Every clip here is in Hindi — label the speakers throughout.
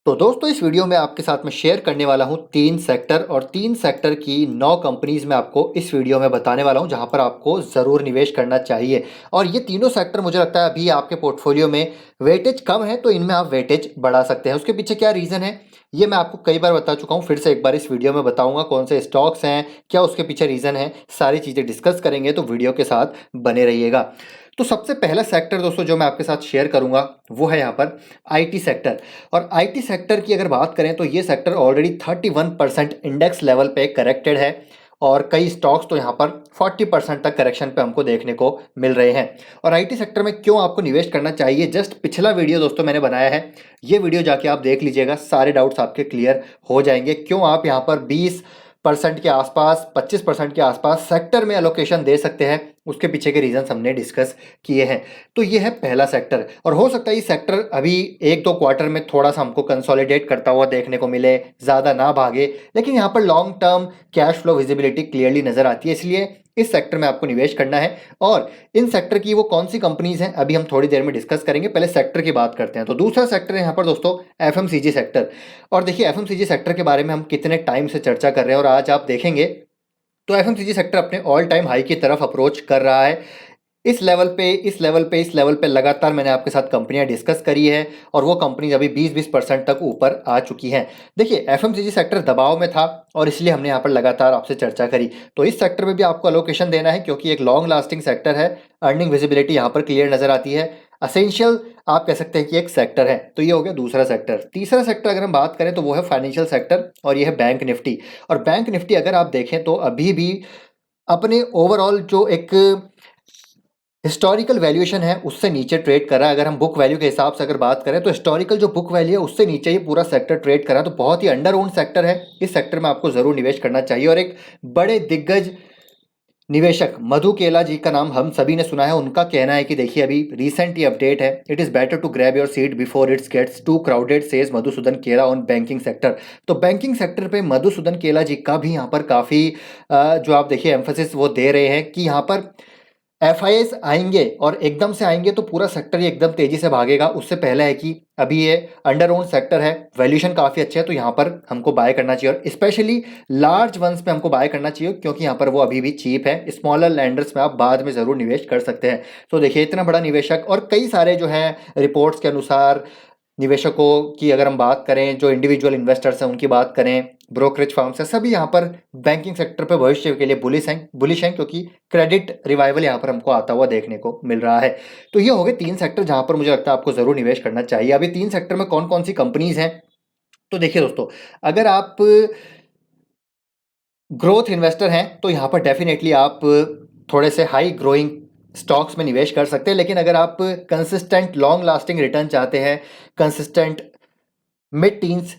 Speaker 1: तो दोस्तों इस वीडियो में आपके साथ में शेयर करने वाला हूं 3 सेक्टर और 3 सेक्टर की 9 कंपनीज में आपको इस वीडियो में बताने वाला हूं जहां पर आपको ज़रूर निवेश करना चाहिए। और ये तीनों सेक्टर मुझे लगता है अभी आपके पोर्टफोलियो में वेटेज कम है तो इनमें आप वेटेज बढ़ा सकते हैं। उसके पीछे क्या रीज़न है ये मैं आपको कई बार बता चुका हूँ, फिर से एक बार इस वीडियो में बताऊंगा कौन से स्टॉक्स हैं, क्या उसके पीछे रीज़न है, सारी चीज़ें डिस्कस करेंगे तो वीडियो के साथ बने रहिएगा। तो सबसे पहला सेक्टर दोस्तों जो मैं आपके साथ शेयर करूंगा वो है यहाँ पर आईटी सेक्टर। और आईटी सेक्टर की अगर बात करें तो ये सेक्टर ऑलरेडी 31% इंडेक्स लेवल पे करेक्टेड है और कई स्टॉक्स तो यहाँ पर 40% तक करेक्शन पे हमको देखने को मिल रहे हैं। और आईटी सेक्टर में क्यों आपको निवेश करना चाहिए, जस्ट पिछला वीडियो दोस्तों मैंने बनाया है, ये वीडियो जाके आप देख लीजिएगा, सारे डाउट्स आपके क्लियर हो जाएंगे। क्यों आप यहाँ पर 20% के आसपास 25% के आसपास सेक्टर में एलोकेशन दे सकते हैं, उसके पीछे के रीजन हमने डिस्कस किए हैं। तो ये है पहला सेक्टर और हो सकता है ये सेक्टर अभी 1-2 क्वार्टर में थोड़ा सा हमको कंसोलिडेट करता हुआ देखने को मिले, ज़्यादा ना भागे, लेकिन यहाँ पर long term cash flow visibility clearly नजर आती है, इसलिए इस सेक्टर में आपको निवेश करना है। और इन सेक्टर की वो कौन सी कंपनीज हैं अभी हम थोड़ी देर में डिस्कस करेंगे, पहले सेक्टर की बात करते हैं। तो दूसरा सेक्टर है यहाँ पर दोस्तों एफएमसीजी सेक्टर। और देखिए एफएमसीजी सेक्टर के बारे में हम कितने टाइम से चर्चा कर रहे हैं और आज आप देखेंगे तो एफएमसीजी सेक्टर अपने ऑल टाइम हाई की तरफ अप्रोच कर रहा है। इस लेवल पे लगातार मैंने आपके साथ कंपनियां डिस्कस करी है और वो कंपनीज अभी 20% तक ऊपर आ चुकी हैं। देखिए एफएमसीजी सेक्टर दबाव में था और इसलिए हमने यहाँ पर लगातार आपसे चर्चा करी। तो इस सेक्टर में भी आपको अलोकेशन देना है क्योंकि एक लॉन्ग लास्टिंग सेक्टर है, अर्निंग विजिबिलिटी यहाँ पर क्लियर नजर आती है, असेंशियल आप कह सकते हैं कि एक सेक्टर है। तो ये हो गया दूसरा सेक्टर। तीसरा सेक्टर अगर हम बात करें तो वो है फाइनेंशियल सेक्टर और ये है बैंक निफ्टी। और बैंक निफ्टी अगर आप देखें तो अभी भी अपने ओवरऑल जो एक हिस्टोरिकल वैल्यूएशन है उससे नीचे ट्रेड कर रहा है। अगर हम बुक वैल्यू के हिसाब से अगर बात करें तो हिस्टोरिकल जो बुक वैल्यू है उससे नीचे ही पूरा सेक्टर ट्रेड कर रहा है, तो बहुत ही अंडर ओन्ड सेक्टर है। इस सेक्टर में आपको जरूर निवेश करना चाहिए। और एक बड़े दिग्गज निवेशक मधु केला जी का नाम हम सभी ने सुना है, उनका कहना है कि देखिए अभी रिसेंट ये अपडेट है, it is better to grab your seat before its gets too crowded says Madhusudan Kela on banking sector. तो बैंकिंग सेक्टर पे मधुसूदन केला जी का भी यहाँ पर काफ़ी जो आप देखिए एम्फोसिस वो दे रहे हैं कि यहाँ पर एफआईएस आएंगे और एकदम से आएंगे तो पूरा सेक्टर ही एकदम तेजी से भागेगा। उससे पहले है कि अभी ये अंडर ओन सेक्टर है, वैल्यूएशन काफ़ी अच्छे है, तो यहाँ पर हमको बाय करना चाहिए और स्पेशली लार्ज वंस पे हमको बाय करना चाहिए क्योंकि यहाँ पर वो अभी भी चीप है। स्मॉलर लैंडर्स में आप बाद में ज़रूर निवेश कर सकते हैं। तो देखिए इतना बड़ा निवेशक और कई सारे जो हैं रिपोर्ट्स के अनुसार निवेशकों की अगर हम बात करें, जो इंडिविजुअल इन्वेस्टर्स हैं उनकी बात करें, ब्रोकरेज फर्म्स हैं, सभी यहाँ पर बैंकिंग सेक्टर पे भविष्य के लिए बुलिश हैं क्योंकि क्रेडिट रिवाइवल यहाँ पर हमको आता हुआ देखने को मिल रहा है। तो ये हो गए 3 सेक्टर जहाँ पर मुझे लगता है आपको जरूर निवेश करना चाहिए। अभी 3 सेक्टर में कौन कौन सी कंपनीज हैं, तो देखिए दोस्तों अगर आप ग्रोथ इन्वेस्टर हैं तो यहाँ पर डेफिनेटली आप थोड़े से हाई ग्रोइंग स्टॉक्स में निवेश कर सकते हैं। लेकिन अगर आप कंसिस्टेंट लॉन्ग लास्टिंग रिटर्न चाहते हैं, consistent mid teens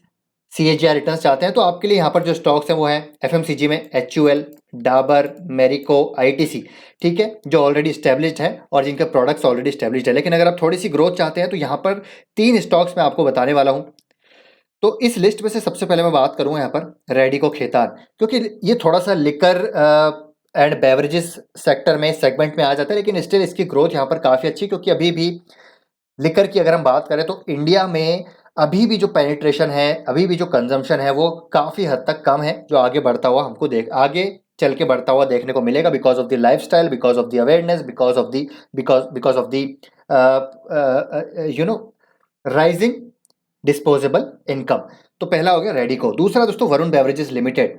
Speaker 1: CAGR returns चाहते हैं तो आपके लिए यहाँ पर जो स्टॉक्स हैं वो है एफएमसीजी में HUL, डाबर, मेरिको, ITC, ठीक है, जो ऑलरेडी स्टेब्लिश्ड है और जिनके प्रोडक्ट्स ऑलरेडी स्टेब्लिश्ड है। लेकिन अगर आप थोड़ी सी ग्रोथ चाहते हैं तो यहाँ पर 3 स्टॉक्स मैं आपको बताने वाला हूँ। तो इस लिस्ट में से सबसे पहले मैं बात करूँगा यहाँ पर रेडिको खेतान, क्योंकि ये थोड़ा सा लिकर एंड बेवरेजेस सेक्टर में सेगमेंट में आ जाता है, लेकिन स्टिल इसकी ग्रोथ यहाँ पर काफ़ी अच्छी, क्योंकि अभी भी लिकर की अगर हम बात करें तो इंडिया में अभी भी जो पेनिट्रेशन है, अभी भी जो कंजम्पशन है वो काफ़ी हद तक कम है, जो आगे बढ़ता हुआ हमको आगे चल के बढ़ता हुआ देखने को मिलेगा, because of the lifestyle, because of the awareness, because of the you know rising disposable income. तो पहला हो गया रेडिको। दूसरा दोस्तों वरुण बेवरेजेस लिमिटेड,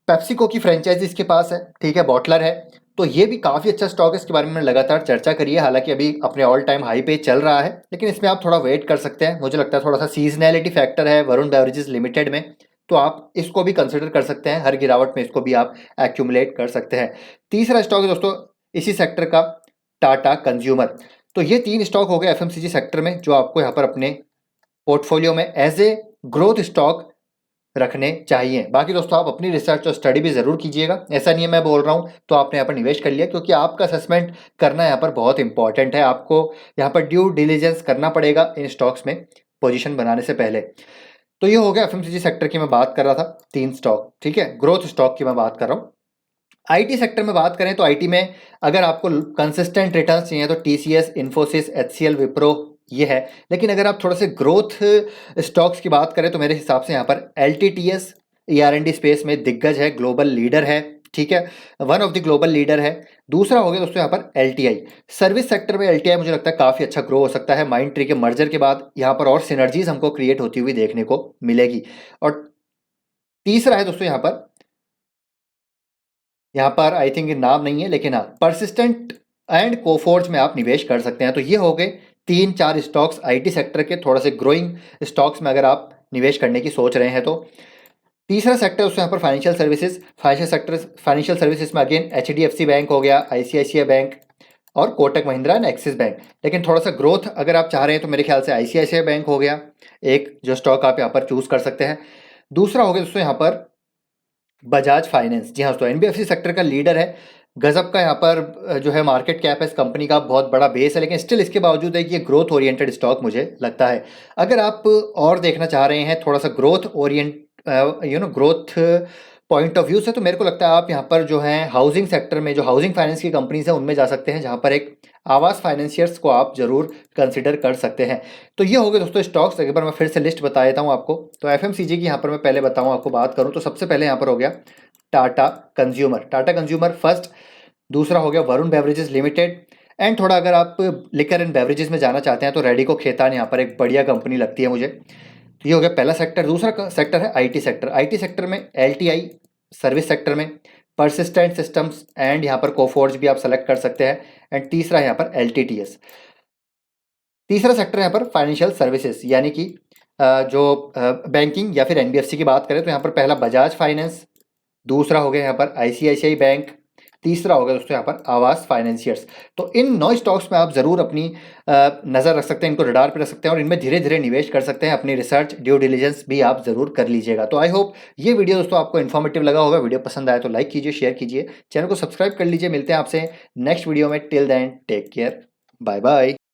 Speaker 1: पेप्सिको की फ्रेंचाइजी इसके पास है, ठीक है, बॉटलर है, तो ये भी काफ़ी अच्छा स्टॉक है। इसके बारे में मैंने लगातार चर्चा करी है, हालांकि अभी अपने ऑल टाइम हाई पे चल रहा है, लेकिन इसमें आप थोड़ा वेट कर सकते हैं। मुझे लगता है थोड़ा सा सीजनैलिटी फैक्टर है वरुण बेवरेजेस लिमिटेड में, तो आप इसको भी कंसिडर कर सकते हैं, हर गिरावट में इसको भी आप एक्यूमुलेट कर सकते हैं। तीसरा स्टॉक है दोस्तों इसी सेक्टर का, टाटा कंज्यूमर। तो ये 3 स्टॉक हो गए एफएमसीजी सेक्टर में जो आपको यहाँ पर अपने पोर्टफोलियो में एज ए ग्रोथ स्टॉक रखने चाहिए। बाकी दोस्तों आप अपनी रिसर्च और स्टडी भी ज़रूर कीजिएगा, ऐसा नहीं है मैं बोल रहा हूँ तो आपने यहाँ पर निवेश कर लिया, क्योंकि आपका असेसमेंट करना यहाँ पर बहुत इंपॉर्टेंट है। आपको यहाँ पर ड्यू डिलीजेंस करना पड़ेगा इन स्टॉक्स में पोजीशन बनाने से पहले। तो ये हो गया एफएमसीजी सेक्टर की मैं बात कर रहा था, 3 स्टॉक, ठीक है, ग्रोथ स्टॉक की मैं बात कर रहा हूँ। आईटी सेक्टर में बात करें तो आईटी में अगर आपको कंसिस्टेंट रिटर्न्स चाहिए तो TCS, इन्फोसिस, HCL, विप्रो, ये है। लेकिन अगर आप थोड़े से ग्रोथ स्टॉक्स की बात करें तो मेरे हिसाब से यहाँ पर एलटीटीएस ER&D स्पेस में दिग्गज है, ग्लोबल लीडर है, ठीक है, one of the global leader है। दूसरा हो गया दोस्तों यहाँ पर LTI, सर्विस सेक्टर में LTI मुझे लगता है काफ़ी अच्छा ग्रो हो सकता है। माइंड ट्री के मर्जर के बाद यहाँ पर और सिनर्जीज हमको क्रिएट होती हुई देखने को मिलेगी। और तीसरा है दोस्तों यहाँ पर आई थिंक नाम नहीं है, लेकिन हाँ, परसिस्टेंट एंड कोफोर्ज में आप निवेश कर सकते हैं। तो ये हो गए 3-4 स्टॉक्स IT सेक्टर के, थोड़ा से ग्रोइंग स्टॉक्स में अगर आप निवेश करने की सोच रहे हैं तो। तीसरा सेक्टर उसमें यहाँ पर फाइनेंशियल सर्विसेज, फाइनेंशियल सर्विसेज में अगेन HDFC बैंक हो गया, ICICI बैंक और Kotak Mahindra and axis bank. लेकिन थोड़ा सा ग्रोथ अगर आप चाह रहे हैं तो मेरे ख्याल से ICICI बैंक हो गया एक जो स्टॉक आप यहाँ पर चूज कर सकते हैं। दूसरा हो गया दोस्तों यहाँ पर बजाज फाइनेंस। जी हाँ दोस्तों, NBFC सेक्टर का लीडर है, गजब का यहाँ पर जो है मार्केट कैप है इस कंपनी का, बहुत बड़ा बेस है, लेकिन स्टिल इसके बावजूद है कि ये ग्रोथ ओरिएंटेड स्टॉक मुझे लगता है। अगर आप और देखना चाह रहे हैं थोड़ा सा growth growth point of view से, तो मेरे को लगता है आप यहाँ पर जो है हाउसिंग सेक्टर में जो हाउसिंग फाइनेंस की कंपनीज हैं उनमें जा सकते हैं, जहाँ पर एक आवास फाइनेंशियर्स को आप जरूर कंसिडर कर सकते हैं। तो ये हो गए दोस्तों स्टॉक्स। एक बार मैं फिर से लिस्ट बता देता हूँ आपको। तो FMCG की यहाँ पर मैं पहले बताऊँ आपको, बात करूँ तो सबसे पहले यहाँ पर हो गया टाटा कंज्यूमर फर्स्ट। दूसरा हो गया वरुण बेवरेजेस लिमिटेड। एंड थोड़ा अगर आप लिकर एंड बेवरेजेस में जाना चाहते हैं तो रेडिको खेतान यहाँ पर एक बढ़िया कंपनी लगती है मुझे। तो ये हो गया पहला सेक्टर। दूसरा सेक्टर है IT सेक्टर में LTI, सर्विस सेक्टर में परसिस्टेंट सिस्टम्स एंड यहाँ पर कोफोर्ज भी आप सेलेक्ट कर सकते हैं। एंड तीसरा है यहाँ पर LTTS। तीसरा सेक्टर है यहाँ पर फाइनेंशियल सर्विसेज, यानी कि जो बैंकिंग या फिर NBFC की बात करें तो यहाँ पर पहला बजाज फाइनेंस, दूसरा हो गया यहाँ पर ICICI बैंक, तीसरा हो गया दोस्तों यहाँ पर आवास फाइनेंशियर्स। तो इन 9 स्टॉक्स में आप जरूर अपनी नज़र रख सकते हैं, इनको रडार पे रख सकते हैं और इनमें धीरे धीरे निवेश कर सकते हैं। अपनी रिसर्च ड्यू डिलिजेंस भी आप जरूर कर लीजिएगा। तो आई होप ये वीडियो दोस्तों आपको इन्फॉर्मेटिव लगा होगा। वीडियो पसंद आया तो लाइक कीजिए, शेयर कीजिए, चैनल को सब्सक्राइब कर लीजिए। मिलते हैं आपसे नेक्स्ट वीडियो में। Till then take care, bye bye.